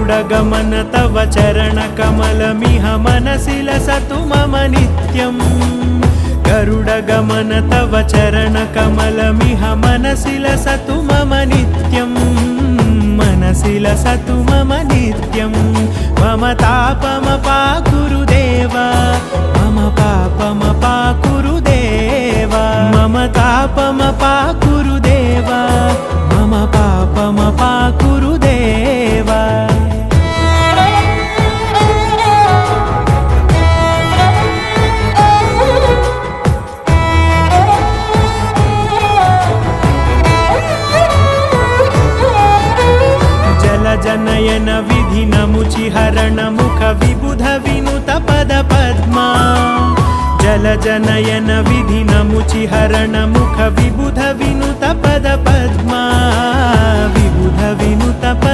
गरुडगमन तव चरणकमलमिह मनसि लसतु मम नित्यम् गरुडगमन तव चरणकमलमिह मनसि लसतु मम नित्यम् मनसि लसतु मम नित्यं मम तापमपाकुरु देवा मम पापमपाकुरु देवा मम तापमपाकुरु देवा मम पापमपाकुरु देवा जनयन विधिन मुचिहरण मुख विबुध विनुत पद पद्मा जल जनयन विधिन मुचिहरण मुख विबुध विनुत पद पद्मा विबुध विनुत पद